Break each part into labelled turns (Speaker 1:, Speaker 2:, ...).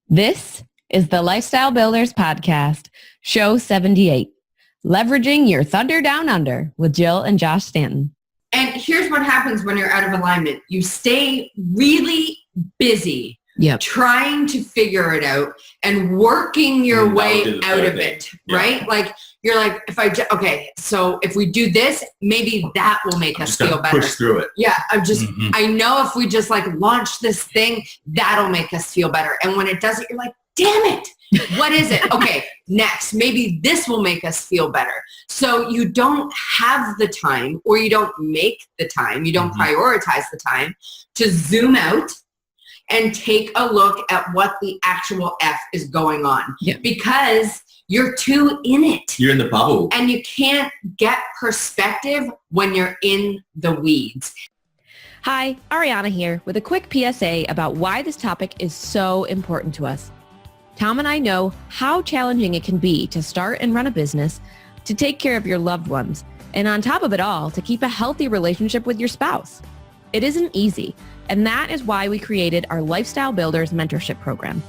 Speaker 1: This is the Lifestyle Builders Podcast, show 78, Leveraging Your Thunder Down Under with Jill and Josh Stanton.
Speaker 2: And here's what happens when you're out of alignment. You stay really busy trying to figure it out and working your way out of it, right? Like, you're like, so if we do this, maybe that will make us feel better.
Speaker 3: Push through it.
Speaker 2: Yeah, I know if we just like launch this thing, that'll make us feel better. And when it doesn't, you're like, damn it. What is it? Okay, next, maybe this will make us feel better. So you don't have the time, or you don't make the time, you don't prioritize the time to zoom out and take a look at what the actual F is going on.
Speaker 1: Yeah.
Speaker 2: Because you're too in it.
Speaker 3: You're in the bubble.
Speaker 2: And you can't get perspective when you're in the weeds.
Speaker 1: Hi, Ariana here with a quick PSA about why this topic is so important to us. Tom and I know how challenging it can be to start and run a business, to take care of your loved ones, and on top of it all, to keep a healthy relationship with your spouse. It isn't easy, and that is why we created our Lifestyle Builders Mentorship Program.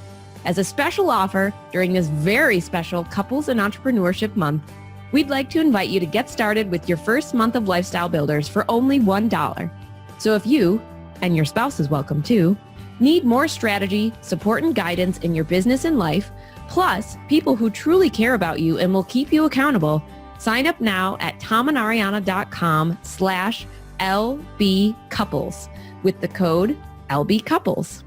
Speaker 1: As a special offer during this very special Couples and Entrepreneurship Month, we'd like to invite you to get started with your first month of Lifestyle Builders for only $1. So if you, and your spouse is welcome too, need more strategy, support, and guidance in your business and life, plus people who truly care about you and will keep you accountable, sign up now at tomandariana.com/LBcouples with the code LBcouples.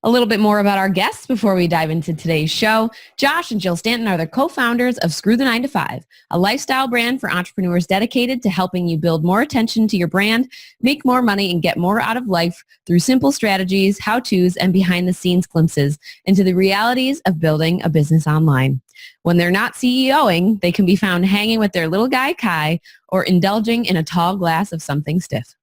Speaker 1: A little bit more about our guests before we dive into today's show. Josh and Jill Stanton are the co-founders of Screw the 9 to 5, a lifestyle brand for entrepreneurs dedicated to helping you build more attention to your brand, make more money, and get more out of life through simple strategies, how-tos, and behind-the-scenes glimpses into the realities of building a business online. When they're not CEOing, they can be found hanging with their little guy Kai or indulging in a tall glass of something stiff.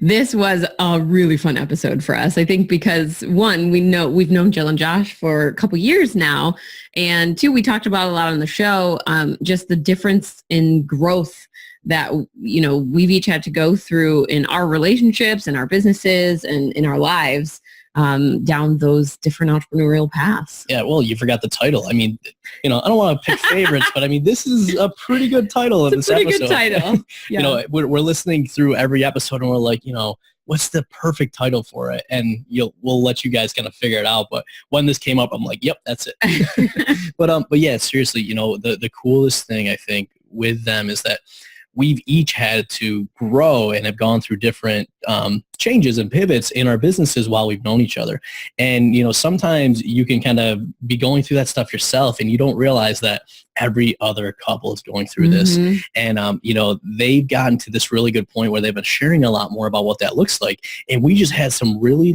Speaker 1: This was a really fun episode for us, I think, because one, we've known Jill and Josh for a couple years now, and two, we talked about a lot on the show, just the difference in growth that, we've each had to go through in our relationships and our businesses and in our lives, down those different entrepreneurial paths.
Speaker 4: Yeah, well, you forgot the title. I mean, I don't want to pick favorites, but I mean, this is a pretty good title of this episode. It's a pretty good title. Yeah. We're listening through every episode and we're like, what's the perfect title for it? And we'll let you guys kind of figure it out. But when this came up, I'm like, yep, that's it. But yeah, seriously, the coolest thing I think with them is that we've each had to grow and have gone through different changes and pivots in our businesses while we've known each other. And, sometimes you can kind of be going through that stuff yourself and you don't realize that every other couple is going through this. And, they've gotten to this really good point where they've been sharing a lot more about what that looks like. And we just had some really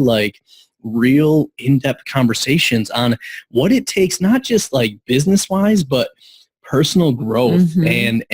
Speaker 4: real in-depth conversations on what it takes, not just business-wise, but personal growth and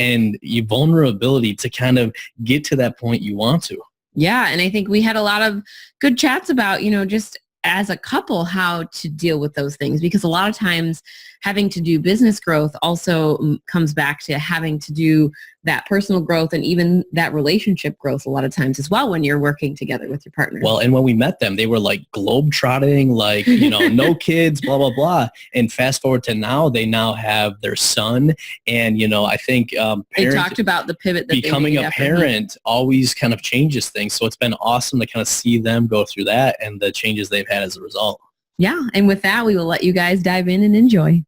Speaker 4: your vulnerability to kind of get to that point you want to.
Speaker 1: Yeah. And I think we had a lot of good chats about, just as a couple, how to deal with those things, because a lot of times having to do business growth also comes back to having to do that personal growth and even that relationship growth a lot of times as well when you're working together with your partner.
Speaker 4: Well, and when we met them, they were globe-trotting, no kids, blah, blah, blah. And fast forward to now, they now have their son. And, I think
Speaker 1: they talked about the pivot that
Speaker 4: becoming a parent always kind of changes things. So it's been awesome to kind of see them go through that and the changes they've had as a result.
Speaker 1: Yeah. And with that, we will let you guys dive in and enjoy.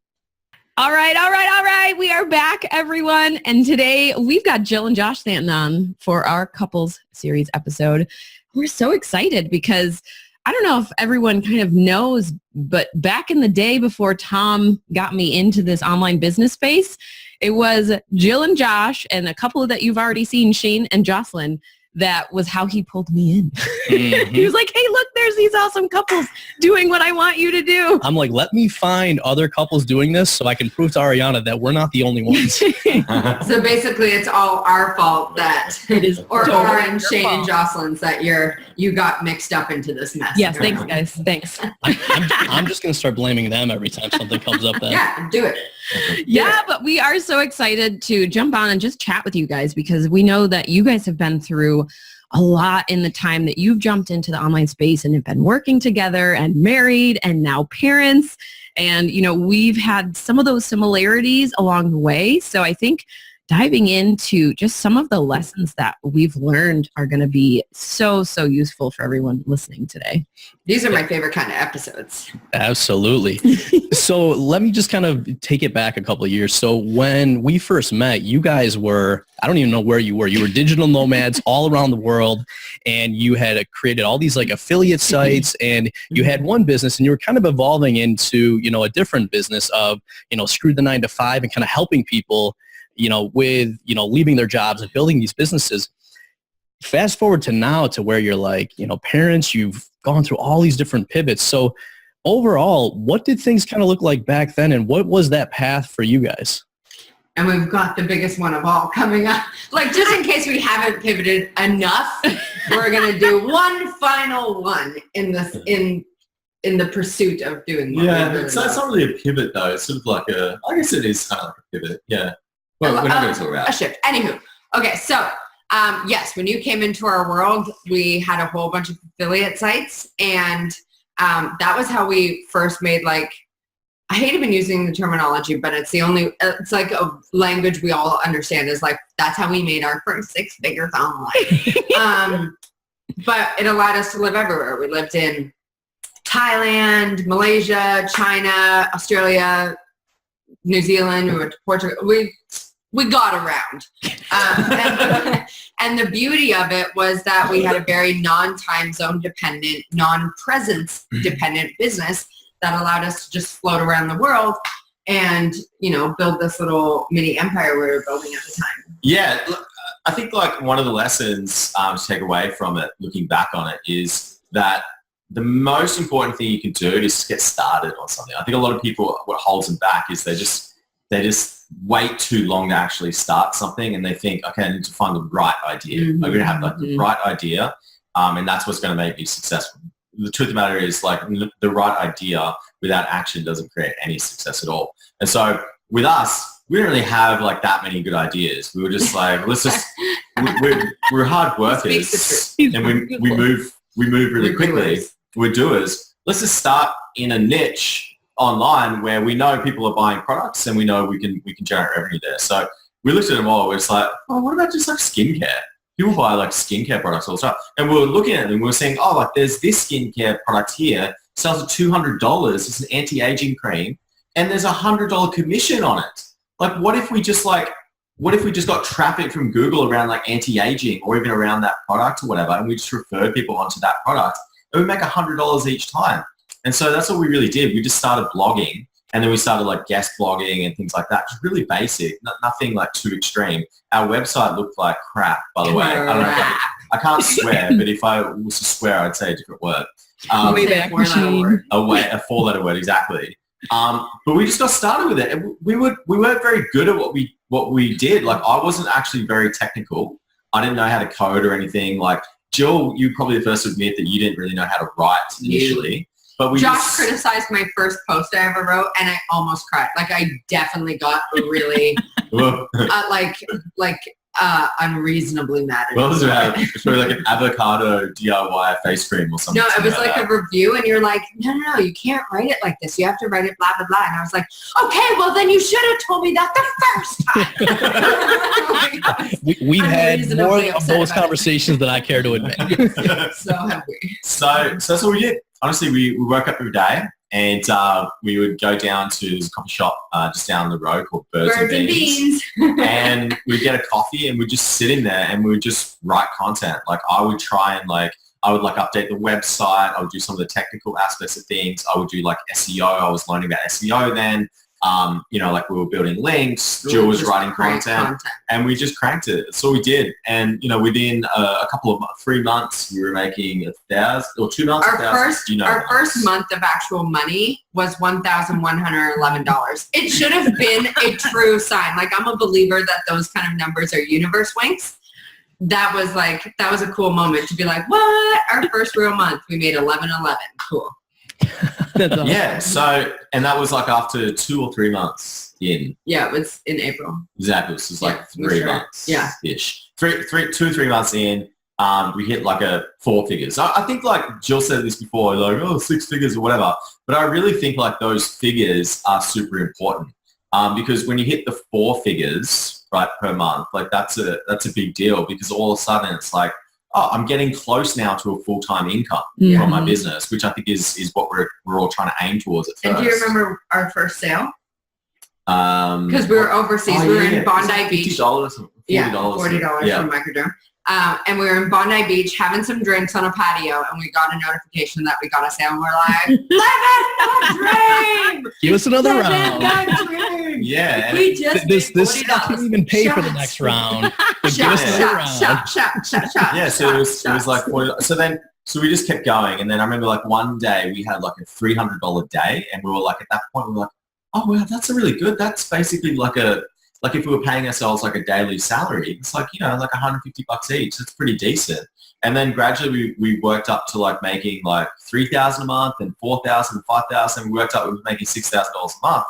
Speaker 1: All right. We are back, everyone. And today we've got Jill and Josh Stanton on for our couples series episode. We're so excited because I don't know if everyone kind of knows, but back in the day before Tom got me into this online business space, it was Jill and Josh and a couple that you've already seen, Shane and Jocelyn. That was how he pulled me in. He was like, hey, look, there's these awesome couples doing what I want you to do.
Speaker 4: I'm like, let me find other couples doing this so I can prove to Ariana that we're not the only ones.
Speaker 2: So basically it's all our fault that it is, or our and Shane and Jocelyn's, that you got mixed up into this mess.
Speaker 1: Yes, thanks guys. Thanks.
Speaker 4: I'm just going to start blaming them every time something comes up. Then.
Speaker 2: Yeah, do it.
Speaker 1: Yeah, but we are so excited to jump on and just chat with you guys because we know that you guys have been through a lot in the time that you've jumped into the online space and have been working together and married and now parents. And, we've had some of those similarities along the way. So I think diving into just some of the lessons that we've learned are going to be so useful for everyone listening today.
Speaker 2: These are my favorite kind of episodes.
Speaker 4: Absolutely. So let me just kind of take it back a couple of years. So when we first met, you guys were, I don't even know where you were. You were digital nomads all around the world, and you had created all these like affiliate sites, and you had one business, and you were kind of evolving into, a different business of, screw the 9-to-5 and kind of helping people with, leaving their jobs and building these businesses. Fast forward to now to where you're like, parents, you've gone through all these different pivots. So overall, what did things kind of look like back then, and what was that path for you guys?
Speaker 2: And we've got the biggest one of all coming up. Like, just in case we haven't pivoted enough, we're going to do one final one in the pursuit of doing one.
Speaker 3: Yeah, it's not really a pivot though. It's sort of like I guess it is kind of like a pivot. Yeah. Well, we're not going to talk about
Speaker 2: a shift. Anywho, okay, so yes, when you came into our world, we had a whole bunch of affiliate sites, and that was how we first made, like, I hate even using the terminology, but it's like a language we all understand, is like, that's how we made our first 6 figures online. But it allowed us to live everywhere. We lived in Thailand, Malaysia, China, Australia, New Zealand, we went to Portugal. We got around. And the beauty of it was that we had a very non-time zone dependent, non-presence dependent business that allowed us to just float around the world and, build this little mini empire we were building at the time.
Speaker 3: Yeah, I think like one of the lessons to take away from it, looking back on it, is that the most important thing you can do is just get started on something. I think a lot of people, what holds them back is they just wait too long to actually start something, and they think, okay, I need to find the right idea. I'm going to have like the right idea, and that's what's going to make me successful. The truth of the matter is, like, the right idea without action doesn't create any success at all. And so with us, we didn't really have like that many good ideas. We were just like, we're hard workers, and we move really quickly. We're doers. Let's just start in a niche online where we know people are buying products, and we know we can generate revenue there. So we looked at them all. We're just like, oh, what about just like skincare? People buy like skincare products all the time. And we were looking at them and we were saying, oh, like there's this skincare product here, sells at $200. It's an anti-aging cream, and there's $100 commission on it. Like, what if we just got traffic from Google around like anti-aging, or even around that product or whatever, and we just referred people onto that product, and we make $100 each time. And so that's what we really did. We just started blogging, and then we started like guest blogging and things like that. Just really basic, nothing like too extreme. Our website looked like crap, by the way. I don't know. I can't swear, but if I was to swear, I'd say a different word. A 4-letter word, exactly. But we just got started with it, and we weren't very good at what we did. Like, I wasn't actually very technical. I didn't know how to code or anything. Like, Jill, you're probably the first to admit that you didn't really know how to write initially. But
Speaker 2: Josh criticized my first post I ever wrote, and I almost cried. Like, I definitely got really unreasonably mad at
Speaker 3: What was it about? It's probably like an avocado DIY face cream or something.
Speaker 2: No, it was like a review, and you're like, no, you can't write it like this. You have to write it blah, blah, blah. And I was like, okay, well, then you should have told me that the first time.
Speaker 4: We've had more of those conversations than I care to admit.
Speaker 2: So have we.
Speaker 3: So that's what we did. Honestly, we woke up every day, and we would go down to a coffee shop just down the road called Birds and Beans. And we'd get a coffee, and we'd just sit in there, and we would just write content. Like, I would try and I would update the website. I would do some of the technical aspects of things. I would do SEO. I was learning about SEO then. We were building links. Jill was writing content, and we just cranked it. That's all we did. And within a couple of 3 months, we were making $1,000 or 2 months.
Speaker 2: Our first month of actual money was $1,111. It should have been a true sign. Like, I'm a believer that those kind of numbers are universe winks. That was a cool moment to be like, what? Our first real month, we made $1,111. Cool.
Speaker 4: Awesome.
Speaker 3: Yeah, and that was after 2 or 3 months in.
Speaker 2: Yeah, it was in April.
Speaker 3: Exactly, it was 3 months.
Speaker 2: Yeah.
Speaker 3: Ish. 2 or 3 months in, we hit like a 4 figures. I think like Jill said this before, like, oh, 6 figures or whatever. But I really think like those figures are super important because when you hit the 4 figures, right, per month, like that's a big deal because all of a sudden it's like, oh, I'm getting close now to a full-time income from my business, which I think is what we're all trying to aim towards at first.
Speaker 2: And do you remember our first sale? Because we were overseas. We were in Bondi Beach.
Speaker 3: $50,
Speaker 2: $40 from Microdome. And we were in Bondi Beach having some drinks on a patio, and we got a notification that we got a sale, and we're like, live it, dream!
Speaker 4: Give us another round.
Speaker 3: Yeah.
Speaker 2: We just
Speaker 4: this can't even pay for the next round. But give us another round.
Speaker 2: Shot.
Speaker 3: Yeah, so it was like $40. So we just kept going, and then I remember like one day we had like a $300 day, and we were like, at that point, we were like, oh wow, that's a really good. That's basically like if we were paying ourselves like a daily salary, it's like, you know, like $150 each. It's pretty decent. And then gradually we worked up to like making like $3,000 a month and $4,000 and $5,000. We worked up, we were making $6,000 a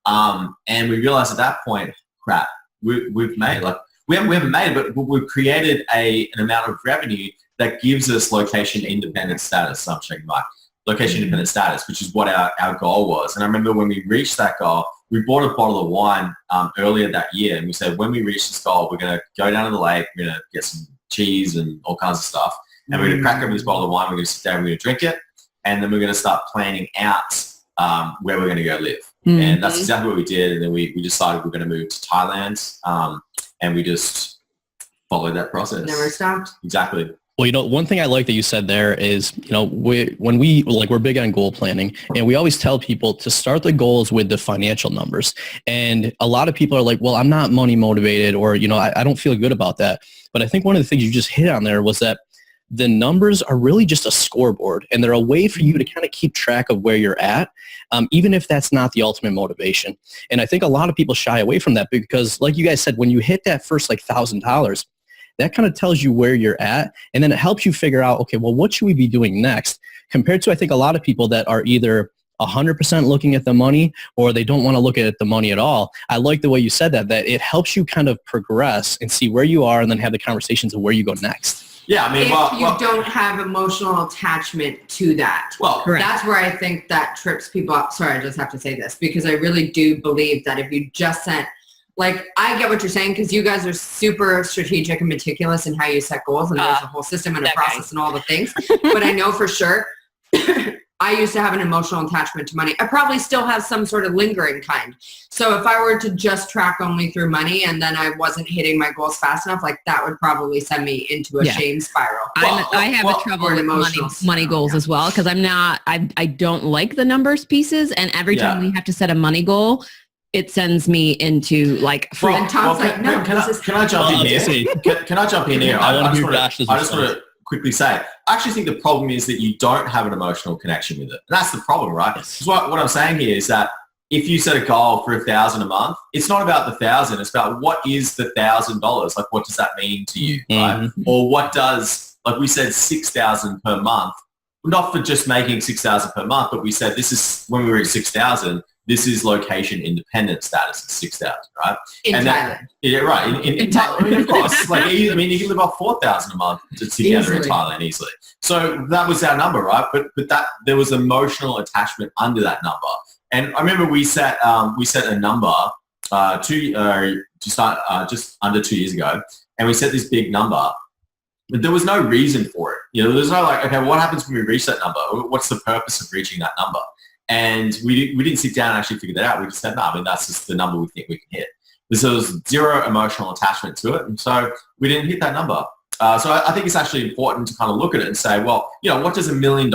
Speaker 3: month. And we realized at that point, crap, we've made like, we haven't made it, but we've created an amount of revenue that gives us location independent status. So I'm checking my location independent status, which is what our goal was. And I remember when we reached that goal, we bought a bottle of wine earlier that year, and we said, when we reach this goal, we're going to go down to the lake, we're going to get some cheese and all kinds of stuff, and we're going to crack open this bottle of wine, we're going to sit down, we're going to drink it, and then we're going to start planning out where we're going to go live. And that's exactly what we did. And then we decided we're going to move to Thailand, and we just followed that process.
Speaker 2: Never stopped.
Speaker 3: Exactly.
Speaker 4: Well, you know, one thing I like that you said there is, you know, we're big on goal planning, and we always tell people to start the goals with the financial numbers. And a lot of people are like, well, I'm not money motivated, or, you know, I don't feel good about that. But I think one of the things you just hit on there was that the numbers are really just a scoreboard, and they're a way for you to kind of keep track of where you're at, even if that's not the ultimate motivation. And I think a lot of people shy away from that because, like you guys said, when you hit that first like $1,000, that kind of tells you where you're at, and then it helps you figure out, okay, well, what should we be doing next? Compared to, I think, a lot of people that are either 100% looking at the money or they don't want to look at the money at all. I like the way you said that it helps you kind of progress and see where you are and then have the conversations of where you go next.
Speaker 3: Yeah, I mean,
Speaker 2: if you don't have emotional attachment to that.
Speaker 3: Well,
Speaker 2: correct. That's where I think that trips people up. Sorry, I just have to say this because I really do believe that if you just sent, like, I get what you're saying because you guys are super strategic and meticulous in how you set goals, and there's a whole system and a process and all the things. But I know for sure I used to have an emotional attachment to money. I probably still have some sort of lingering kind. So if I were to just track only through money and then I wasn't hitting my goals fast enough, like that would probably send me into a shame spiral.
Speaker 1: I have a trouble with money goals as well because I don't like the numbers pieces, and every time we have to set a money goal, it sends me into like free.
Speaker 2: And Tom's like, no,
Speaker 3: can I jump in here? Can I jump in here? I just want to quickly say, I actually think the problem is that you don't have an emotional connection with it. And that's the problem, right? Yes. What I'm saying here is that if you set a goal for $1,000 a month, it's not about the 1,000. It's about what is the $1,000? Like, what does that mean to you, right? Or what does, like we said, $6,000 per month, not for just making $6,000 per month, but we said this is when we reach $6,000. This is location independent status at 6,000, right?
Speaker 2: In Thailand.
Speaker 3: Yeah, right. In Thailand, I mean, of course. Like, I mean, you can live off 4,000 a month together in Thailand easily. So that was our number, right? But that there was emotional attachment under that number. And I remember we set a number just under 2 years ago, and we set this big number. But there was no reason for it. You know, there's no like, okay, what happens when we reach that number? What's the purpose of reaching that number? And we didn't sit down and actually figure that out. We just said, no, I mean, that's just the number we think we can hit. So there's zero emotional attachment to it. And so we didn't hit that number. So I think it's actually important to kind of look at it and say, well, you know, what does $1 million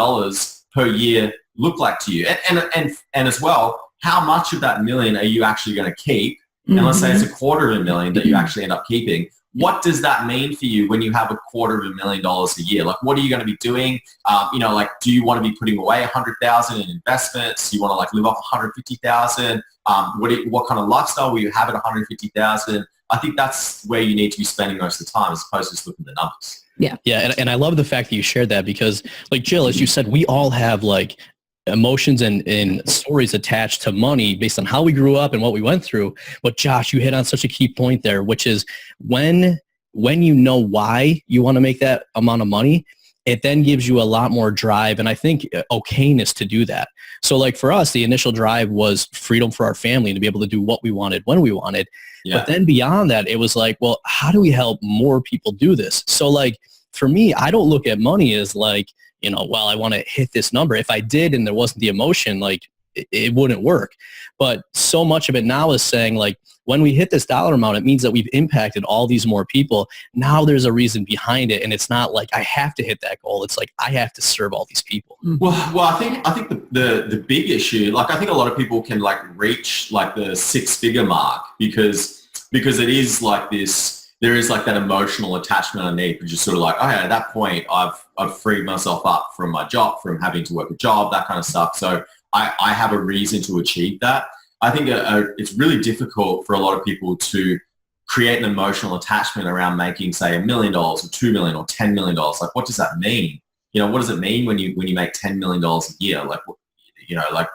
Speaker 3: per year look like to you? And as well, how much of that million are you actually going to keep? And let's say it's $250,000 that you actually end up keeping. What does that mean for you when you have $250,000 a year? Like, what are you going to be doing? You know, like, do you want to be putting away $100,000 in investments? Do you want to like live off $150,000? What kind of lifestyle will you have at $150,000? I think that's where you need to be spending most of the time as opposed to just looking at the numbers.
Speaker 4: Yeah. Yeah. And I love the fact that you shared that because, like, Jill, as you said, we all have like emotions and stories attached to money based on how we grew up and what we went through. But Josh, you hit on such a key point there, which is when when you know why you want to make that amount of money, it then gives you a lot more drive and I think okayness to do that. So like for us, the initial drive was freedom for our family to be able to do what we wanted when we wanted. Yeah. But then beyond that, it was like, well, how do we help more people do this? So like for me, I don't look at money as like, well, I want to hit this number. If I did and there wasn't the emotion, like it wouldn't work. But so much of it now is saying like, when we hit this dollar amount, it means that we've impacted all these more people. Now there's a reason behind it. And it's not like I have to hit that goal. It's like I have to serve all these people.
Speaker 3: Well, I think the big issue, like I think a lot of people can like reach like the 6-figure mark because it is like this, there is like that emotional attachment I need, which is sort of like, okay, at that point I've freed myself up from my job, from having to work a job, that kind of stuff. So I have a reason to achieve that. I think it's really difficult for a lot of people to create an emotional attachment around making, say, $1 million or $2 million or $10 million. Like, what does that mean? What does it mean when you make $10 million a year? Like,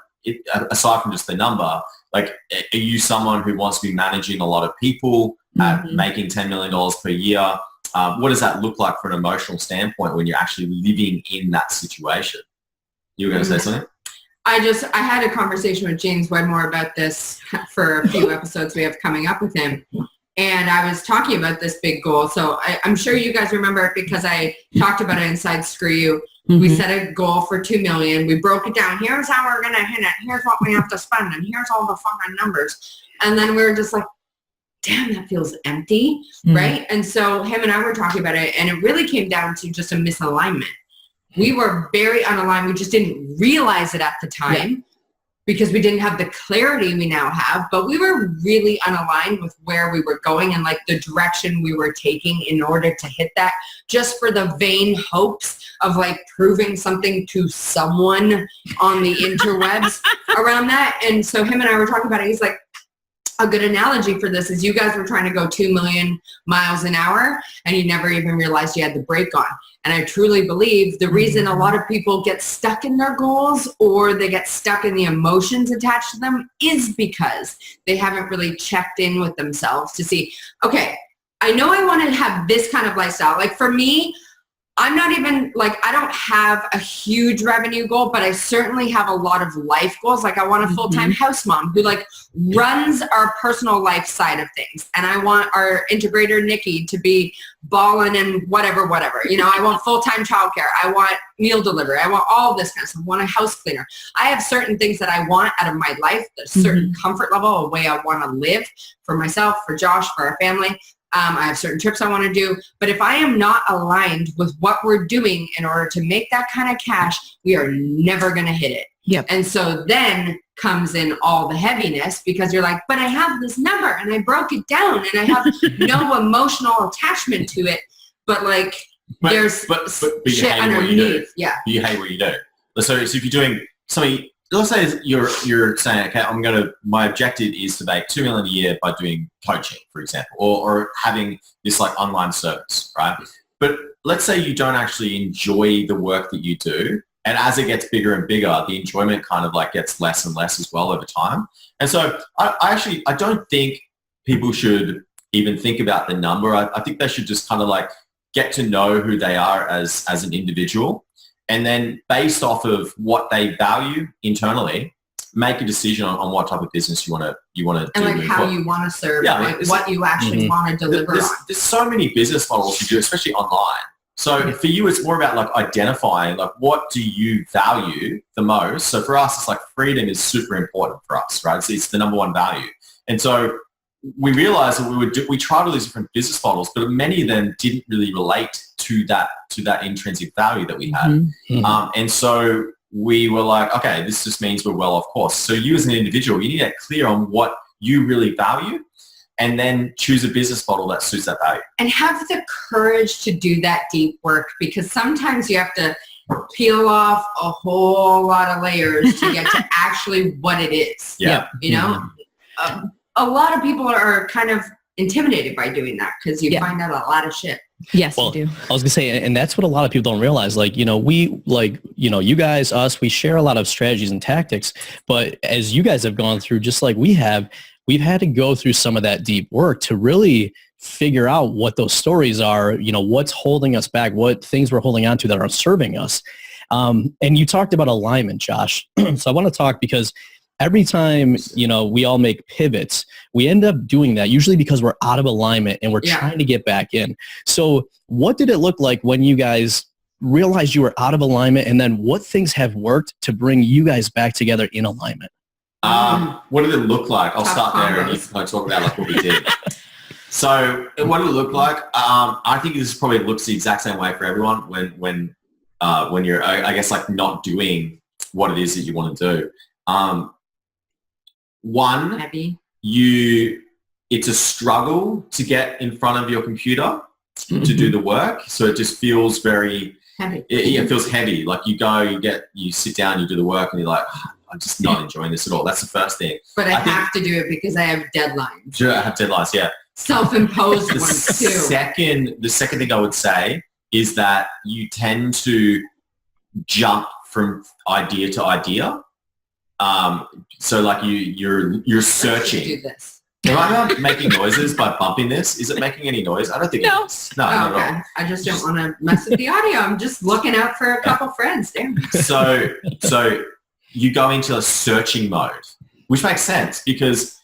Speaker 3: aside from just the number, like, are you someone who wants to be managing a lot of people at making $10 million per year? What does that look like from an emotional standpoint when you're actually living in that situation? You were going to say something?
Speaker 2: I had a conversation with James Wedmore about this for a few episodes we have coming up with him. And I was talking about this big goal. So I'm sure you guys remember it because I talked about it inside Screw You. We set a goal for 2 million. We broke it down. Here's how we're going to hit it. Here's what we have to spend. And here's all the fucking numbers. And then we were just like, damn, that feels empty. Right. And so him and I were talking about it. And it really came down to just a misalignment. We were very unaligned. We just didn't realize it at the time because we didn't have the clarity we now have, but we were really unaligned with where we were going and like the direction we were taking in order to hit that, just for the vain hopes of like proving something to someone on the interwebs around that. And so him and I were talking about it. He's like, a good analogy for this is you guys were trying to go 2 million miles an hour and you never even realized you had the brake on. And I truly believe the reason a lot of people get stuck in their goals or they get stuck in the emotions attached to them is because they haven't really checked in with themselves to see, okay, I know I want to have this kind of lifestyle. Like for me, I'm not even like, I don't have a huge revenue goal, but I certainly have a lot of life goals. Like I want a full-time house mom who like runs our personal life side of things. And I want our integrator, Nikki, to be balling and whatever. I want full-time childcare. I want meal delivery. I want all this kind of stuff. I want a house cleaner. I have certain things that I want out of my life, a certain comfort level, a way I want to live for myself, for Josh, for our family. I have certain trips I want to do, but if I am not aligned with what we're doing in order to make that kind of cash, we are never going to hit it. Yep. And so then comes in all the heaviness because you're like, but I have this number and I broke it down and I have no emotional attachment to it. But like there's shit underneath. Yeah.
Speaker 3: You hate what you do. So if you're doing something, let's say you're saying, okay, my objective is to make $2 million a year by doing coaching, for example, or having this like online service, right? But let's say you don't actually enjoy the work that you do. And as it gets bigger and bigger, the enjoyment kind of like gets less and less as well over time. And so I don't think people should even think about the number. I think they should just kind of like get to know who they are as an individual. And then based off of what they value internally, make a decision on what type of business you want to do.
Speaker 2: And like how you want to serve, what you actually want to deliver on.
Speaker 3: There's so many business models you do, especially online. So for you, it's more about like identifying like what do you value the most. So for us, it's like freedom is super important for us, right? It's the number one value. And so we realized that we tried all these different business models, but many of them didn't really relate to that intrinsic value that we had. And so we were like, okay, this just means we're well off course. So you as an individual, you need to get clear on what you really value and then choose a business model that suits that value. And
Speaker 2: have the courage to do that deep work, because sometimes you have to peel off a whole lot of layers to get to actually what it is.
Speaker 3: Yeah.
Speaker 2: A lot of people are kind of intimidated by doing that because you find out a lot of shit.
Speaker 1: Yes, you do.
Speaker 4: I was gonna say, and that's what a lot of people don't realize. Like, you guys, us, we share a lot of strategies and tactics, but as you guys have gone through, just like we've had to go through some of that deep work to really figure out what those stories are, what's holding us back, what things we're holding on to that aren't serving us. And you talked about alignment, Josh. So I want to talk because every time, we all make pivots, we end up doing that usually because we're out of alignment and we're trying to get back in. So what did it look like when you guys realized you were out of alignment, and then what things have worked to bring you guys back together in alignment?
Speaker 3: What did it look like? I'll start there and you can talk about like what we did. So what did it look like? I think this probably looks the exact same way for everyone when you're, I guess, like not doing what it is that you want to do. One, it's a struggle to get in front of your computer to do the work. So it just feels very heavy. It feels heavy. Like you sit down, you do the work and you're like, I'm just not enjoying this at all. That's the first thing.
Speaker 2: But I have to do it because I have deadlines.
Speaker 3: Sure, I have deadlines, yeah.
Speaker 2: Self-imposed ones too.
Speaker 3: The second thing I would say is that you tend to jump from idea to idea. So like you're searching.
Speaker 2: Do this.
Speaker 3: Am I making noises by bumping this? Is it making any noise? I don't think it is. No, not at all.
Speaker 2: I just don't want to mess with the audio. I'm just looking out for a couple friends. Damn.
Speaker 3: So you go into a searching mode, which makes sense because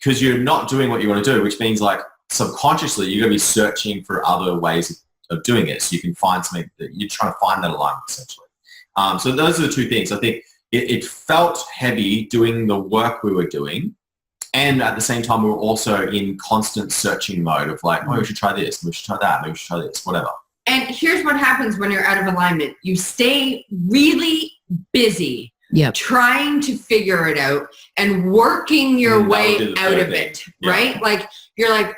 Speaker 3: you're not doing what you want to do, which means like subconsciously you're going to be searching for other ways of doing it. So you can find something that you're trying to find that alignment essentially. So those are the two things. I think it felt heavy doing the work we were doing. And at the same time, we were also in constant searching mode of like, oh, we should try this, we should try that, maybe we should try this, whatever.
Speaker 2: And here's what happens when you're out of alignment. You stay really busy trying to figure it out and working your way out of it, right? Like you're like,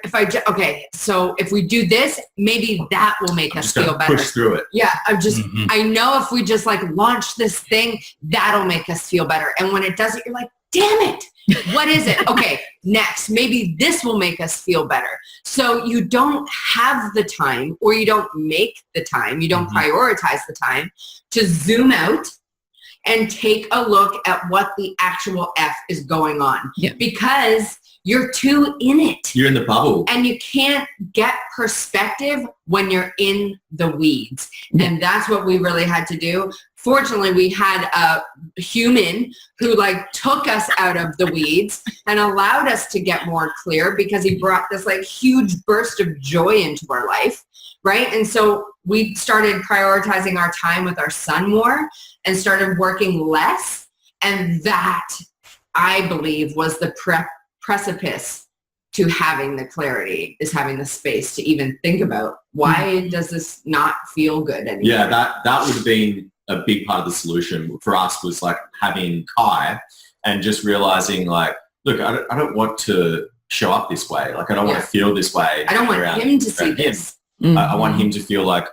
Speaker 2: so if we do this, maybe that will make us feel better.
Speaker 3: Push through it.
Speaker 2: Yeah, I know if we just like launch this thing, that'll make us feel better. And when it doesn't, you're like, damn it. What is it? Okay, next, maybe this will make us feel better. So you don't have the time, or you don't make the time, you don't prioritize the time to zoom out and take a look at what the actual F is going on. Yeah. Because you're too in it.
Speaker 3: You're in the bubble.
Speaker 2: And you can't get perspective when you're in the weeds. Yeah. And that's what we really had to do. Fortunately, we had a human who like took us out of the weeds and allowed us to get more clear because he brought this like huge burst of joy into our life, right? And so we started prioritizing our time with our son more and started working less. And that, I believe, was the precipice to having the clarity, is having the space to even think about why does this not feel good anymore?
Speaker 3: Yeah, that would have been a big part of the solution for us, was like having Kai and just realizing like, look, I don't want to show up this way. Like I don't want to feel this way.
Speaker 2: I don't want him to see this.
Speaker 3: I want him to feel like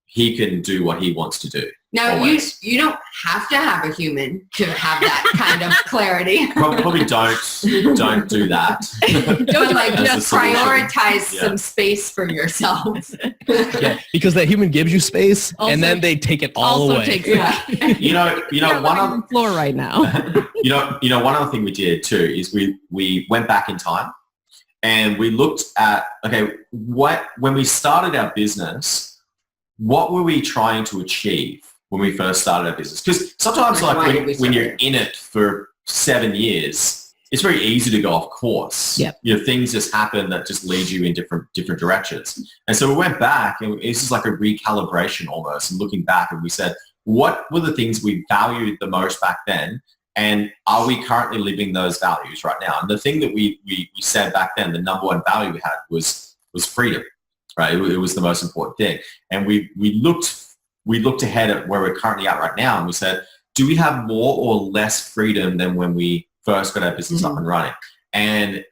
Speaker 3: he can do what he wants to do.
Speaker 2: Now, you don't have to have a human to have that kind of clarity.
Speaker 3: Probably don't do that.
Speaker 2: Don't like just prioritize some space for yourself.
Speaker 4: Yeah, because that human gives you space, and then they take it all away.
Speaker 1: Takes it.
Speaker 3: You know, one on
Speaker 1: the floor right now.
Speaker 3: One other thing we did too is we went back in time, and we looked at when we started our business, what were we trying to achieve when we first started our business? Because sometimes when you're in it for 7 years, it's very easy to go off course.
Speaker 1: Yep.
Speaker 3: Things just happen that just lead you in different directions. And so we went back, and this is like a recalibration almost, and looking back, and we said, what were the things we valued the most back then? And are we currently living those values right now? And the thing that we said back then, the number one value we had was freedom, right? It was the most important thing. And we looked ahead at where we're currently at right now, and we said, do we have more or less freedom than when we first got our business up and running? And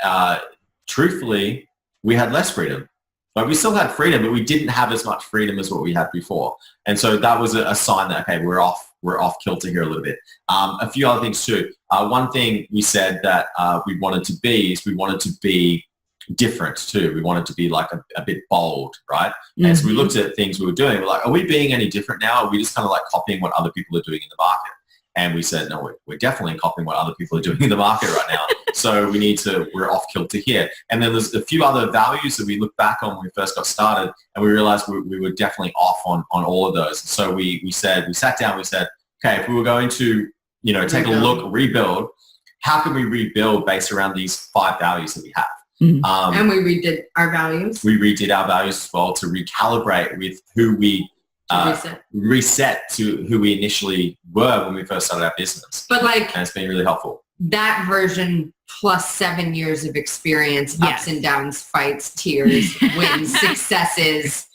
Speaker 3: truthfully, we had less freedom. But we still had freedom, but we didn't have as much freedom as what we had before. And so that was a sign that, okay, we're off kilter here a little bit. A few other things too. One thing we said that we wanted to be is we wanted to be different too. We wanted to be like a bit bold, right? And so we looked at things we were doing. We're like, are we being any different now? Are we just kind of like copying what other people are doing in the market? And we said, no, we're definitely copying what other people are doing in the market right now. So we're off kilter here. And then there's a few other values that we look back on when we first got started, and we realized we were definitely off on all of those. So we sat down, we said, okay, if we were going to, take a look, rebuild, how can we rebuild based around these 5 values that we have?
Speaker 2: And we redid our values.
Speaker 3: We redid our values as well to recalibrate with who we reset to who we initially were when we first started our business.
Speaker 2: But
Speaker 3: and it's been really helpful.
Speaker 2: That version plus 7 years of experience, ups and downs, fights, tears, wins, successes,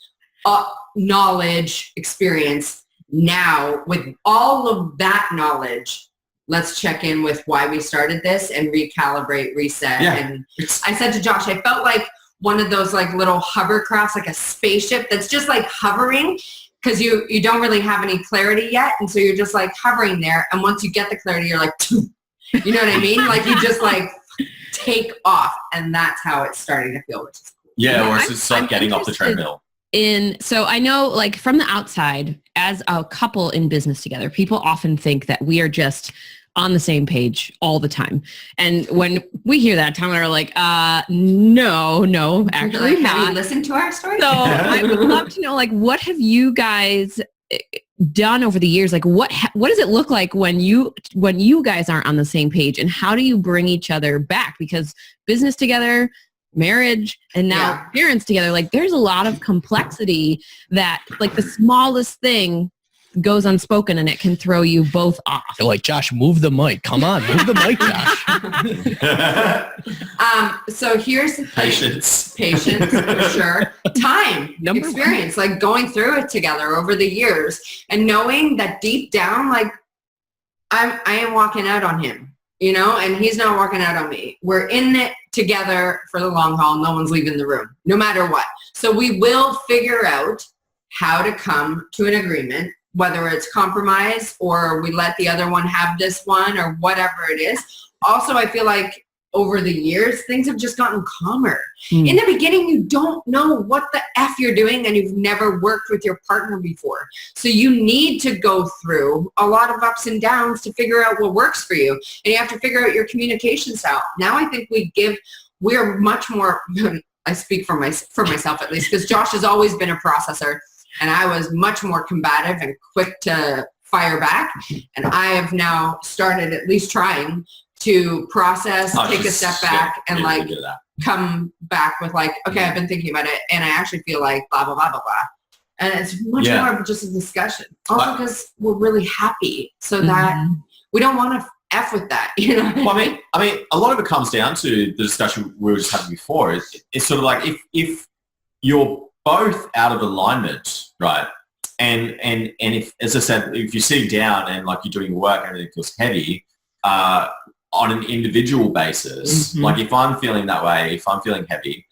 Speaker 2: knowledge, experience. Now, with all of that knowledge, let's check in with why we started this and recalibrate, reset. Yeah. And I said to Josh, I felt like one of those like little hovercrafts, like a spaceship that's just like hovering because you don't really have any clarity yet. And so you're just like hovering there. And once you get the clarity, you're like, you know what I mean? Like you just like take off. And that's how it's starting to feel, which is cool.
Speaker 3: Yeah, or it's just like getting off the treadmill.
Speaker 1: So I know like from the outside, as a couple in business together, people often think that we are just on the same page all the time. And when we hear that, Tom and I are like, no, actually not.
Speaker 2: Have you listened to our story?
Speaker 1: So I would love to know, like, what have you guys done over the years? Like, what does it look like when you guys aren't on the same page? And how do you bring each other back? Because business together, marriage, and now parents together, like there's a lot of complexity that like the smallest thing goes unspoken and it can throw you both off.
Speaker 4: They're like, Josh, move the mic. Come on, move the mic,
Speaker 2: Josh. So here's the thing. Patience for sure. Time, experience, like going through it together over the years and knowing that deep down, like I am walking out on him, and he's not walking out on me. We're in it together for the long haul. No one's leaving the room, no matter what. So we will figure out how to come to an agreement, whether it's compromise or we let the other one have this one or whatever it is. Also, I feel like over the years, things have just gotten calmer. In the beginning, you don't know what the F you're doing and you've never worked with your partner before. So you need to go through a lot of ups and downs to figure out what works for you. And you have to figure out your communication style. Now I think we're much more, I speak for myself at least, because Josh has always been a processor and I was much more combative and quick to fire back. And I have now started at least trying to process, take a step back and like come back with like, okay, I've been thinking about it and I actually feel like blah, blah, blah, blah, blah. And it's much more of just a discussion. Also because we're really happy so that we don't want to F with that,
Speaker 3: Well, I mean, a lot of it comes down to the discussion we were just having before. It's sort of like if you're both out of alignment, right? And if, as I said, if you're sitting down and like you're doing your work and everything feels heavy, on an individual basis, like if I'm feeling that way, if I'm feeling heavy,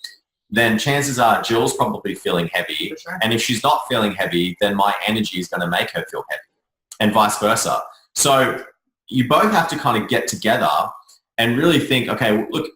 Speaker 3: then chances are Jill's probably feeling heavy. Sure. And if she's not feeling heavy, then my energy is going to make her feel heavy and vice versa. So you both have to kind of get together and really think, okay, look,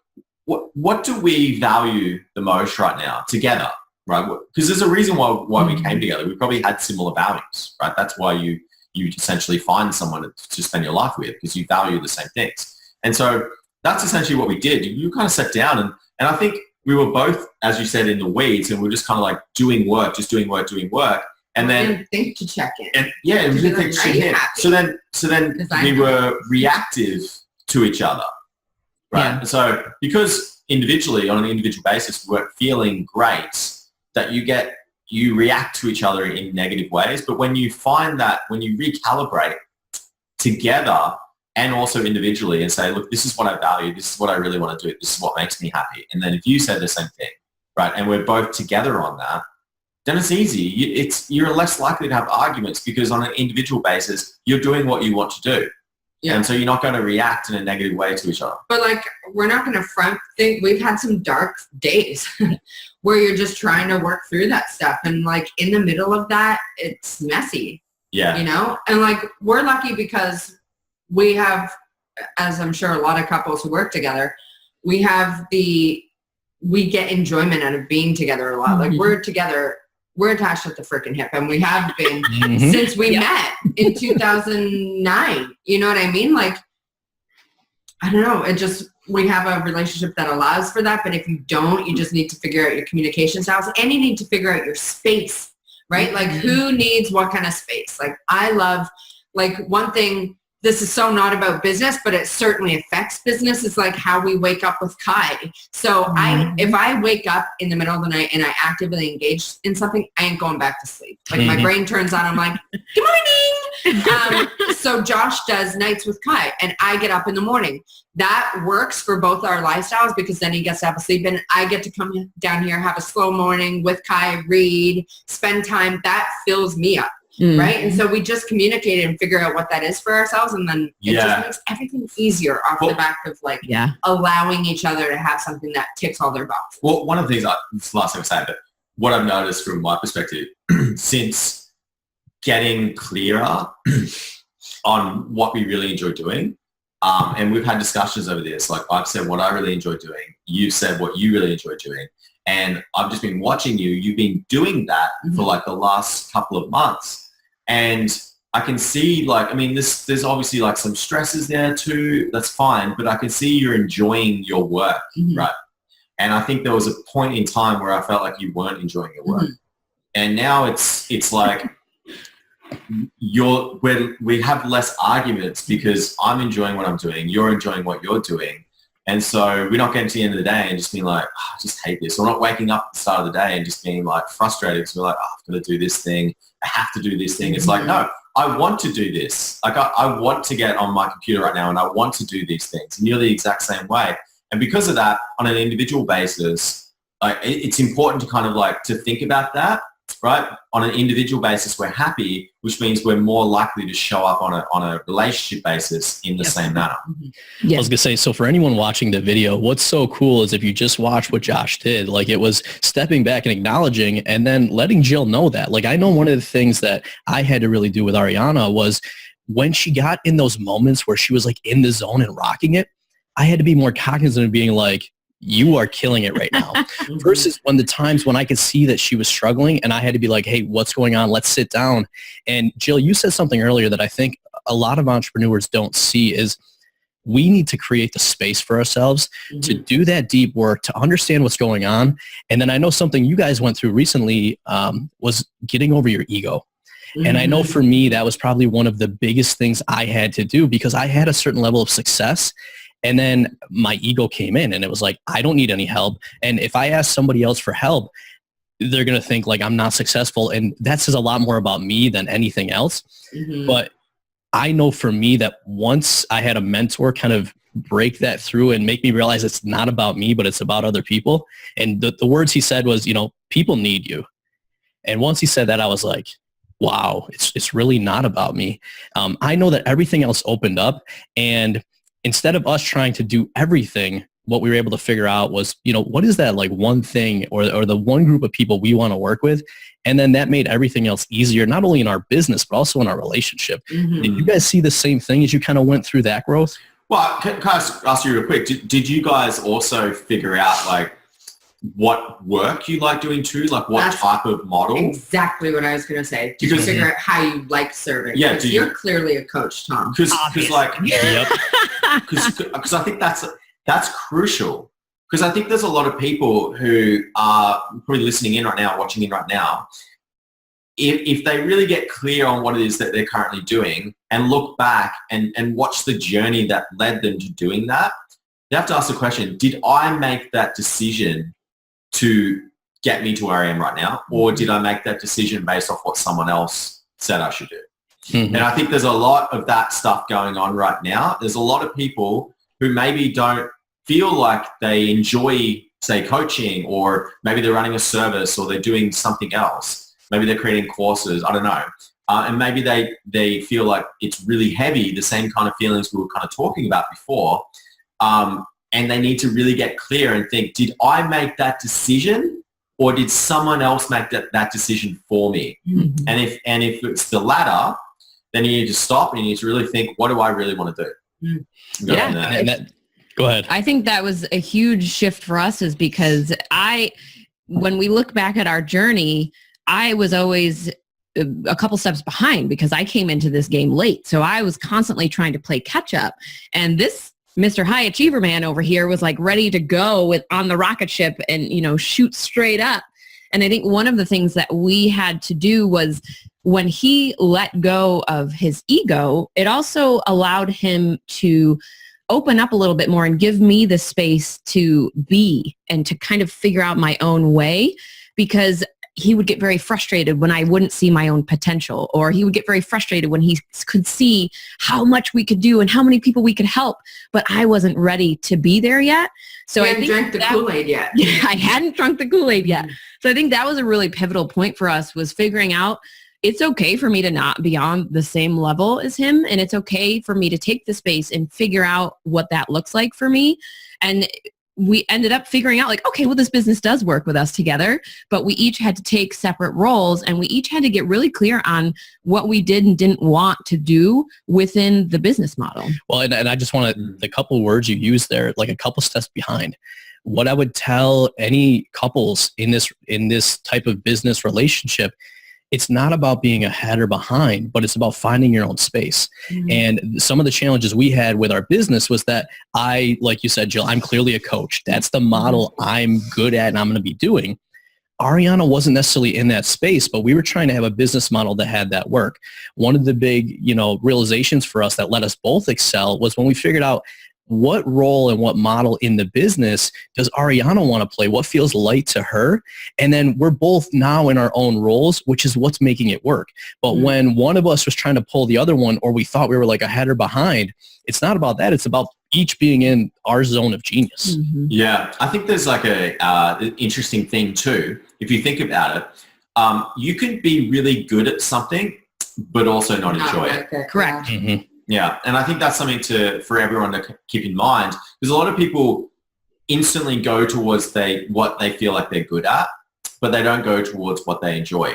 Speaker 3: what do we value the most right now together, right? Because there's a reason why we came together. We probably had similar values, right? That's why you essentially find someone to spend your life with, because you value the same things. And so that's essentially what we did. You kind of sat down and I think we were both, as you said, in the weeds, and we're just kind of like doing work. And then
Speaker 2: didn't think to check in.
Speaker 3: And we didn't think to check in. So then we were reactive to each other, right? Yeah. So because individually, on an individual basis, we weren't feeling great, that you react to each other in negative ways. But when you find that, when you recalibrate together and also individually and say, look, this is what I value, this is what I really want to do, this is what makes me happy. And then if you say the same thing, right, and we're both together on that, then it's easy. You're less likely to have arguments because on an individual basis, you're doing what you want to do. Yeah. And so you're not going to react in a negative way to each other.
Speaker 2: But like, we're not going to we've had some dark days where you're just trying to work through that stuff. And like in the middle of that, it's messy.
Speaker 3: Yeah.
Speaker 2: And like, we're lucky because we have, as I'm sure a lot of couples who work together, we get enjoyment out of being together a lot. Like we're together, we're attached at the freaking hip, and we have been since we met in 2009. You know what I mean? Like I don't know. We have a relationship that allows for that. But if you don't, you just need to figure out your communication styles, and you need to figure out your space, right? Like who needs what kind of space? Like I love, like one thing, this is so not about business, but it certainly affects business. It's like how we wake up with Kai. So if I wake up in the middle of the night and I actively engage in something, I ain't going back to sleep. Like my brain turns on. I'm like, good morning. So Josh does nights with Kai and I get up in the morning. That works for both our lifestyles because then he gets to have a sleep and I get to come down here, have a slow morning with Kai, read, spend time. That fills me up. Right. And so we just communicate and figure out what that is for ourselves. And then it just makes everything easier off the back of like allowing each other to have something that ticks all their boxes.
Speaker 3: Well, one of the things, it's the last thing I say, but what I've noticed from my perspective since getting clearer on what we really enjoy doing, and we've had discussions over this, like I've said what I really enjoy doing, you've said what you really enjoy doing. And I've just been watching you. You've been doing that for like the last couple of months. And I can see like, I mean, there's obviously like some stresses there too. That's fine. But I can see you're enjoying your work, right? And I think there was a point in time where I felt like you weren't enjoying your work. And now it's like we have less arguments because I'm enjoying what I'm doing. You're enjoying what you're doing. And so we're not getting to the end of the day and just being like, oh, I just hate this. We're not waking up at the start of the day and just being like frustrated because we're like, oh, I've got to do this thing. I have to do this thing. It's like, no, I want to do this. Like I want to get on my computer right now and I want to do these things. And you're the exact same way. And because of that, on an individual basis, like it's important to kind of like to think about that, right? On an individual basis, we're happy, which means we're more likely to show up on a relationship basis in the same manner.
Speaker 4: I was gonna say, so for anyone watching the video, what's so cool is if you just watch what Josh did, like it was stepping back and acknowledging and then letting Jill know that. Like I know one of the things that I had to really do with Ariana was when she got in those moments where she was like in the zone and rocking it, I had to be more cognizant of being like, you are killing it right now versus when the times when I could see that she was struggling and I had to be like, hey, what's going on? Let's sit down. And Jill, you said something earlier that I think a lot of entrepreneurs don't see is we need to create the space for ourselves to do that deep work, to understand what's going on. And then I know something you guys went through recently was getting over your ego. And I know for me, that was probably one of the biggest things I had to do because I had a certain level of success. And then my ego came in and it was like, I don't need any help. And if I ask somebody else for help, they're going to think like I'm not successful. And that says a lot more about me than anything else. But I know for me that once I had a mentor kind of break that through and make me realize it's not about me, but it's about other people. And the words he said was, you know, people need you. And once he said that, I was like, wow, it's really not about me. I know that everything else opened up, and instead of us trying to do everything, what we were able to figure out was, you know, what is that like one thing or the one group of people we want to work with? And then that made everything else easier, not only in our business, but also in our relationship. Did you guys see the same thing as you kind of went through that growth?
Speaker 3: Well, can I ask you real quick, did you guys also figure out like what work you like doing too? Like what type of model?
Speaker 2: Exactly what I was going to say. Did you figure out how you like serving?
Speaker 3: Yeah.
Speaker 2: Because you're clearly a coach, Tom.
Speaker 3: Because I think that's crucial. Because I think there's a lot of people who are probably listening in right now, watching in right now. If they really get clear on what it is that they're currently doing and look back and watch the journey that led them to doing that, they have to ask the question, did I make that decision to get me to where I am right now? Or did I make that decision based off what someone else said I should do? And I think there's a lot of that stuff going on right now. There's a lot of people who maybe don't feel like they enjoy, say, coaching, or maybe they're running a service or they're doing something else. Maybe they're creating courses, I don't know. And maybe they feel like it's really heavy, the same kind of feelings we were kind of talking about before. And they need to really get clear and think, did I make that decision or did someone else make that decision for me? And if it's the latter, then you need to stop and you need to really think, what do I really want to do?
Speaker 4: Go ahead.
Speaker 1: I think that was a huge shift for us is because when we look back at our journey, I was always a couple steps behind because I came into this game late. So I was constantly trying to play catch up. And this Mr. High Achiever Man over here was like ready to go on the rocket ship and, shoot straight up. And I think one of the things that we had to do was when he let go of his ego, it also allowed him to open up a little bit more and give me the space to be and to kind of figure out my own way, because he would get very frustrated when I wouldn't see my own potential, or he would get very frustrated when he could see how much we could do and how many people we could help, but I wasn't ready to be there yet. So I think
Speaker 2: drank the Kool-Aid yet.
Speaker 1: I hadn't drunk the Kool-Aid yet. So I think that was a really pivotal point for us, was figuring out it's okay for me to not be on the same level as him. And it's okay for me to take the space and figure out what that looks like for me. And we ended up figuring out like, okay, well, this business does work with us together, but we each had to take separate roles, and we each had to get really clear on what we did and didn't want to do within the business model.
Speaker 4: Well, and I just want to, the couple words you used there, like a couple steps behind. What I would tell any couples in this type of business relationship, it's not about being ahead or behind, but it's about finding your own space. Mm-hmm. And some of the challenges we had with our business was that like you said, Jill, I'm clearly a coach. That's the model I'm good at and I'm going to be doing. Ariana wasn't necessarily in that space, but we were trying to have a business model that had that work. One of the big, realizations for us that let us both excel was when we figured out what role and what model in the business does Ariana want to play? What feels light to her? And then we're both now in our own roles, which is what's making it work. But when one of us was trying to pull the other one, or we thought we were like ahead or behind, it's not about that. It's about each being in our zone of genius.
Speaker 3: Mm-hmm. Yeah. I think there's like an interesting thing too. If you think about it, you can be really good at something, but also not enjoy it.
Speaker 1: Correct.
Speaker 3: Mm-hmm. Yeah, and I think that's something for everyone to keep in mind, because a lot of people instantly go towards what they feel like they're good at, but they don't go towards what they enjoy.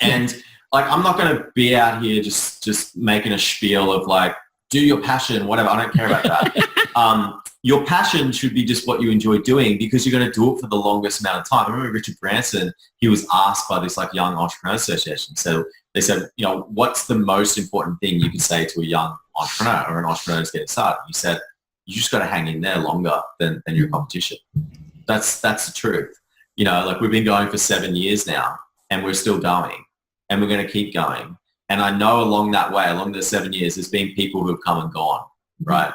Speaker 3: And like, I'm not going to be out here just making a spiel of like, do your passion, whatever. I don't care about that. Your passion should be just what you enjoy doing, because you're going to do it for the longest amount of time. I remember Richard Branson, he was asked by this like Young Entrepreneur Association. So they said, what's the most important thing you can say to a young entrepreneur or an entrepreneur who's getting started? He said, you just got to hang in there longer than your competition. That's the truth. Like we've been going for 7 years now, and we're still going, and we're going to keep going. And I know along that way, along the 7 years, there's been people who have come and gone, right?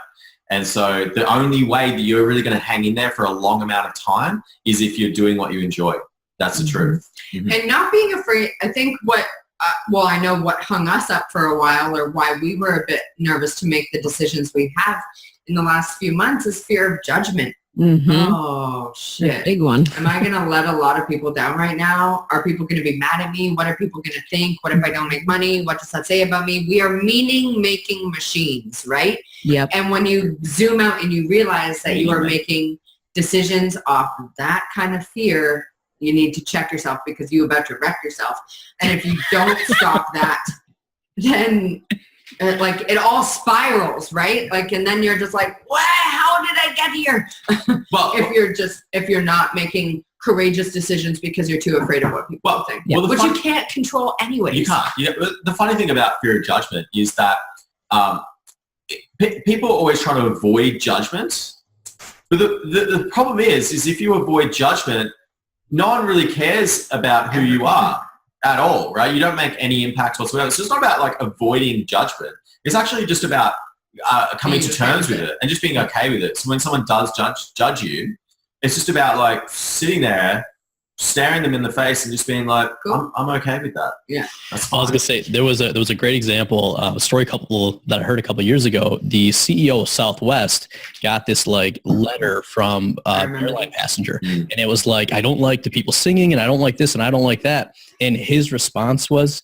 Speaker 3: And so the only way that you're really going to hang in there for a long amount of time is if you're doing what you enjoy. That's the truth. Mm-hmm.
Speaker 2: And not being afraid. I think I know what hung us up for a while, or why we were a bit nervous to make the decisions we have in the last few months, is fear of judgment.
Speaker 1: Mm-hmm.
Speaker 2: Oh, shit.
Speaker 1: That's a big one.
Speaker 2: Am I going to let a lot of people down right now? Are people going to be mad at me? What are people going to think? What if I don't make money? What does that say about me? We are meaning-making machines, right?
Speaker 1: Yep.
Speaker 2: And when you zoom out and you realize that you are making decisions off of that kind of fear, you need to check yourself, because you're about to wreck yourself. And if you don't stop that, then like it all spirals, right? Like, and then you're just like, what? How did I get here? Well, if you're not making courageous decisions because you're too afraid of what people think, which you can't control anyways.
Speaker 3: You can't. The funny thing about fear of judgment is that people are always trying to avoid judgment. But the problem is if you avoid judgment, no one really cares about who you are at all, right? You don't make any impact whatsoever. So it's not about like avoiding judgment. It's actually just about coming to terms with it and just being okay with it. So when someone does judge you, it's just about like sitting there, staring them in the face and just being like, cool. I'm okay with that.
Speaker 2: Yeah.
Speaker 4: That's fine. I was going to say, there was a great example, a story that I heard a couple of years ago. The CEO of Southwest got this like letter from an airline passenger. And it was like, I don't like the people singing, and I don't like this, and I don't like that. And his response was,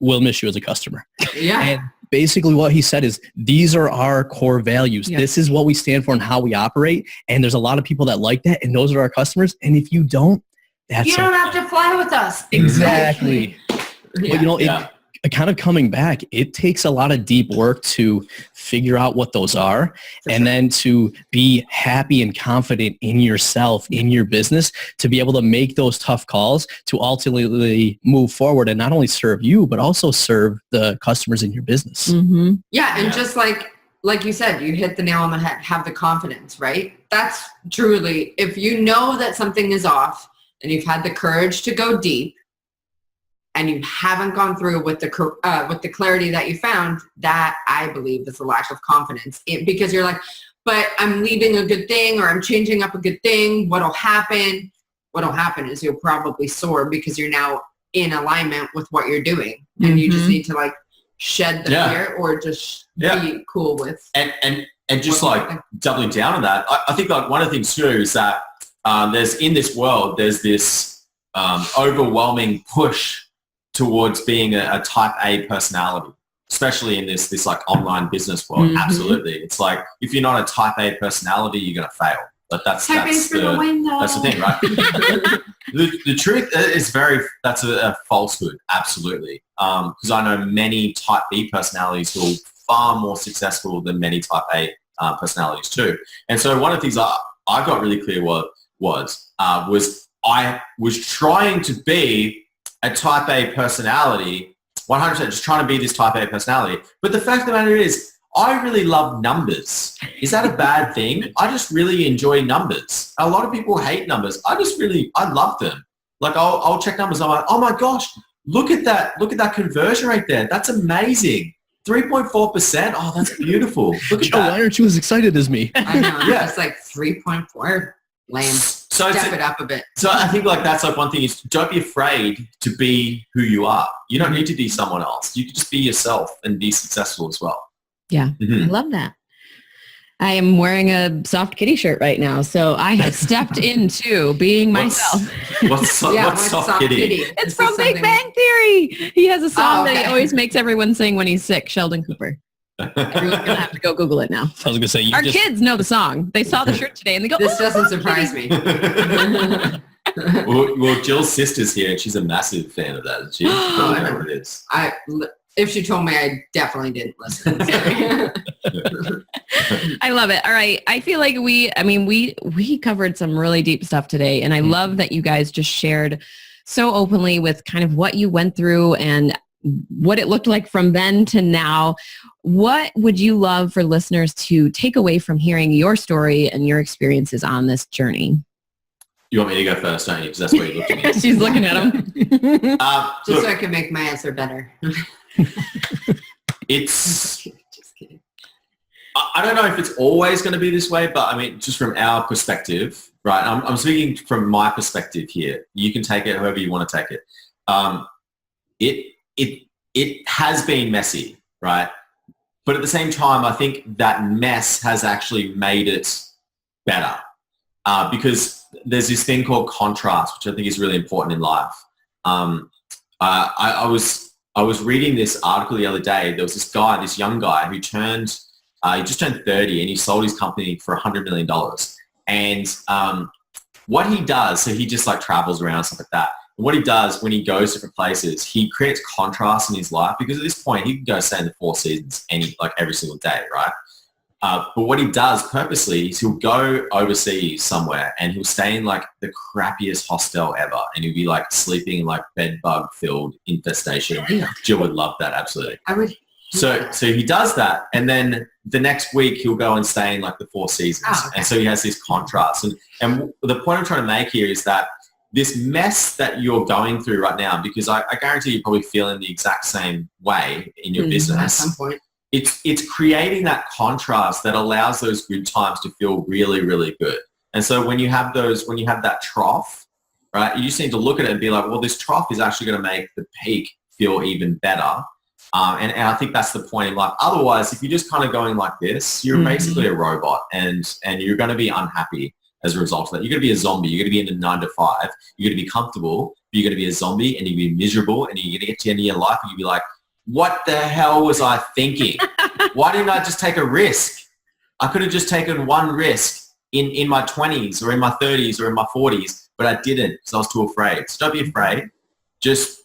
Speaker 4: we'll miss you as a customer.
Speaker 2: Yeah.
Speaker 4: And basically what he said is, these are our core values. Yeah. This is what we stand for and how we operate. And there's a lot of people that like that, and those are our customers. And if you don't,
Speaker 2: you don't have to fly with us.
Speaker 4: Exactly. But, kind of coming back, it takes a lot of deep work to figure out what those are, and then to be happy and confident in yourself, in your business, to be able to make those tough calls to ultimately move forward and not only serve you, but also serve the customers in your business.
Speaker 2: Mm-hmm. Yeah. And just like like you said, you hit the nail on the head, have the confidence, right? That's truly, if you know that something is off and you've had the courage to go deep and you haven't gone through with the clarity that you found, that I believe is a lack of confidence because you're like, but I'm leaving a good thing or I'm changing up a good thing. What'll happen? What'll happen is you'll probably soar because you're now in alignment with what you're doing. And you just need to like shed the fear or just be cool with.
Speaker 3: And just like doubling down on that, I think like one of the things too is that there's in this world, there's this overwhelming push towards being a type A personality, especially in this like online business world. Absolutely. It's like, if you're not a type A personality, you're going to fail. But that's the thing, right? the truth is that's a falsehood. Absolutely. Because I know many type B personalities who are far more successful than many type A personalities too. And so one of the things I got really clear was I was trying to be a type A personality, 100% just trying to be this type A personality. But the fact of the matter is, I really love numbers. Is that a bad thing? I just really enjoy numbers. A lot of people hate numbers. I love them. Like I'll check numbers. I'm like, oh my gosh, look at that conversion rate there. That's amazing. 3.4%. Oh, that's beautiful. Look at that.
Speaker 4: Why aren't you as excited as me?
Speaker 2: I know. It's like 3.4. Lame. So step it up a bit.
Speaker 3: So I think like that's like one thing is don't be afraid to be who you are. You don't need to be someone else. You can just be yourself and be successful as well.
Speaker 1: Yeah, I love that. I am wearing a Soft Kitty shirt right now, so I have stepped into being myself.
Speaker 3: What's Soft Kitty?
Speaker 1: It's from Big Bang Theory. He has a song that he always makes everyone sing when he's sick, Sheldon Cooper. Everyone's going to have to go Google it now.
Speaker 4: I was going to say,
Speaker 1: our kids know the song. They saw the shirt today and they go,
Speaker 2: this doesn't surprise me.
Speaker 3: well, Jill's sister's here and she's a massive fan of that. She probably know what it is.
Speaker 2: If she told me, I definitely didn't listen.
Speaker 1: I love it. All right. I feel like we covered some really deep stuff today. And I love that you guys just shared so openly with kind of what you went through and what it looked like from then to now. What would you love for listeners to take away from hearing your story and your experiences on this journey?
Speaker 3: You want me to go first, don't you? Because that's where you're looking at.
Speaker 1: She's looking at him.
Speaker 2: Just so I can make my answer better.
Speaker 3: It's just kidding. I don't know if it's always going to be this way, but I mean, just from our perspective, right? I'm speaking from my perspective here. You can take it however you want to take it. It has been messy, right? But at the same time, I think that mess has actually made it better because there's this thing called contrast, which I think is really important in life. I was reading this article the other day. There was this young guy who he just turned 30 and he sold his company for $100 million. And what he does, so he just like travels around, stuff like that. And what he does when he goes to different places, he creates contrast in his life because at this point he can go stay in the Four Seasons every single day, right? But what he does purposely is he'll go overseas somewhere and he'll stay in like the crappiest hostel ever, and he'll be like sleeping in like bed bug filled infestation. Yeah. Jill would love that, absolutely.
Speaker 2: I would.
Speaker 3: So he does that, and then the next week he'll go and stay in like the Four Seasons. Oh, okay. And so he has this contrast. And the point I'm trying to make here is that this mess that you're going through right now, because I guarantee you're probably feeling the exact same way in your business.
Speaker 2: At some point.
Speaker 3: It's creating that contrast that allows those good times to feel really, really good. And so when you have that trough, right, you just need to look at it and be like, well, this trough is actually going to make the peak feel even better. And I think that's the point in life. Otherwise, if you're just kind of going like this, you're basically a robot and you're going to be unhappy as a result of that. You're going to be a zombie. You're going to be in a 9 to 5. You're going to be comfortable, but you're going to be a zombie and you're going to be miserable and you're going to get to the end of your life and you'll be like, what the hell was I thinking? Why didn't I just take a risk? I could have just taken one risk in my 20s or in my 30s or in my 40s, but I didn't because I was too afraid. So don't be afraid. Just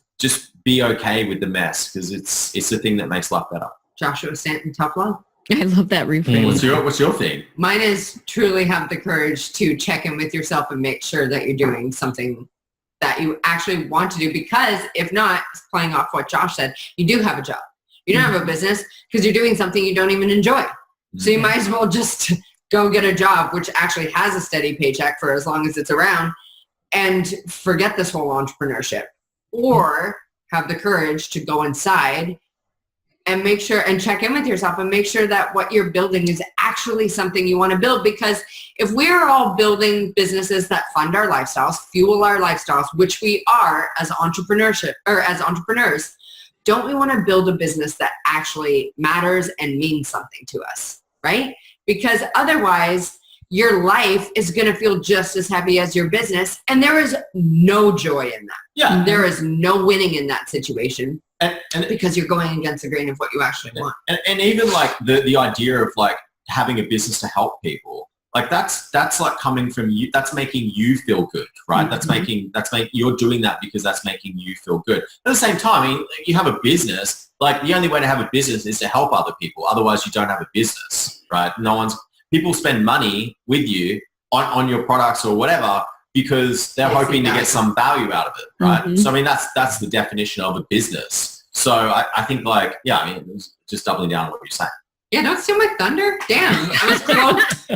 Speaker 3: be okay with the mess because it's the thing that makes life better.
Speaker 2: Joshua Stanton, tough love.
Speaker 1: I love that reframe.
Speaker 3: What's your thing?
Speaker 2: Mine is truly have the courage to check in with yourself and make sure that you're doing something that you actually want to do, because if not, playing off what Josh said, you do have a job. You don't have a business because you're doing something you don't even enjoy. So you might as well just go get a job, which actually has a steady paycheck for as long as it's around, and forget this whole entrepreneurship. Or have the courage to go inside and make sure and check in with yourself and make sure that what you're building is actually something you want to build. Because if we're all building businesses that fund our lifestyles, fuel our lifestyles, which we are as entrepreneurs, don't we want to build a business that actually matters and means something to us, right? Because otherwise your life is going to feel just as heavy as your business, and there is no joy in that.
Speaker 3: Yeah.
Speaker 2: There is no winning in that situation.
Speaker 3: And
Speaker 2: because you're going against the grain of what you actually want.
Speaker 3: And even like the idea of like having a business to help people, like that's like coming from you. That's making you feel good, right? Mm-hmm. You're doing that because that's making you feel good. At the same time, I mean, you have a business, like the only way to have a business is to help other people. Otherwise you don't have a business, right? People spend money with you on your products or whatever because they're hoping to get some value out of it, right? Mm-hmm. So I mean, that's the definition of a business. So I think like, yeah, I mean, it was just doubling down on what you're saying.
Speaker 2: Yeah, don't steal my thunder. Damn,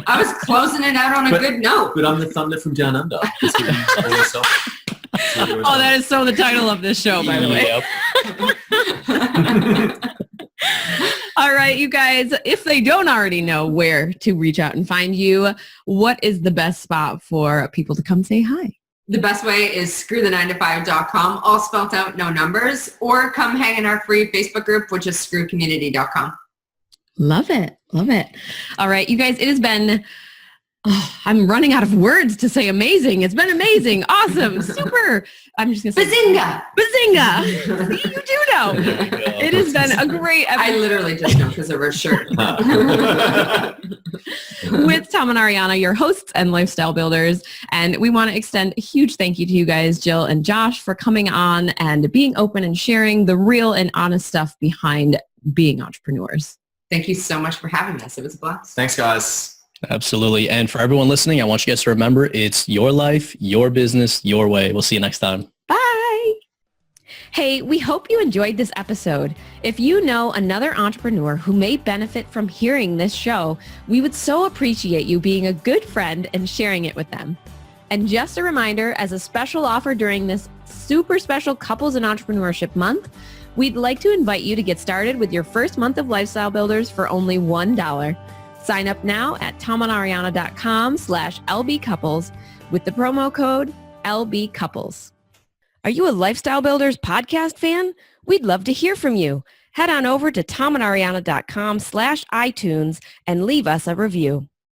Speaker 2: I was closing it out on a good note.
Speaker 3: But I'm the thunder from down under.
Speaker 1: Oh, that is so the title of this show, by the way. Yep. All right, you guys, if they don't already know where to reach out and find you, what is the best spot for people to come say hi?
Speaker 2: The best way is screwthe9to5.com, all spelled out, no numbers, or come hang in our free Facebook group, which is screwcommunity.com.
Speaker 1: Love it. Love it. All right, you guys, it has been, I'm running out of words to say amazing. It's been amazing. Awesome. Super. I'm just going to say.
Speaker 2: Bazinga.
Speaker 1: Bazinga. See, you do know. It has been a great episode.
Speaker 2: I literally just know because of her shirt.
Speaker 1: With Tom and Ariana, your hosts and lifestyle builders. And we want to extend a huge thank you to you guys, Jill and Josh, for coming on and being open and sharing the real and honest stuff behind being entrepreneurs.
Speaker 2: Thank you so much for having us. It was a blast.
Speaker 3: Thanks, guys.
Speaker 4: Absolutely. And for everyone listening, I want you guys to remember it's your life, your business, your way. We'll see you next time.
Speaker 1: Bye. Hey, we hope you enjoyed this episode. If you know another entrepreneur who may benefit from hearing this show, we would so appreciate you being a good friend and sharing it with them. And just a reminder, as a special offer during this super special Couples in Entrepreneurship Month, we'd like to invite you to get started with your first month of Lifestyle Builders for only $1. Sign up now at tomandariana.com/LBcouples with the promo code LBcouples. Are you a Lifestyle Builders podcast fan? We'd love to hear from you. Head on over to tomandariana.com/iTunes and leave us a review.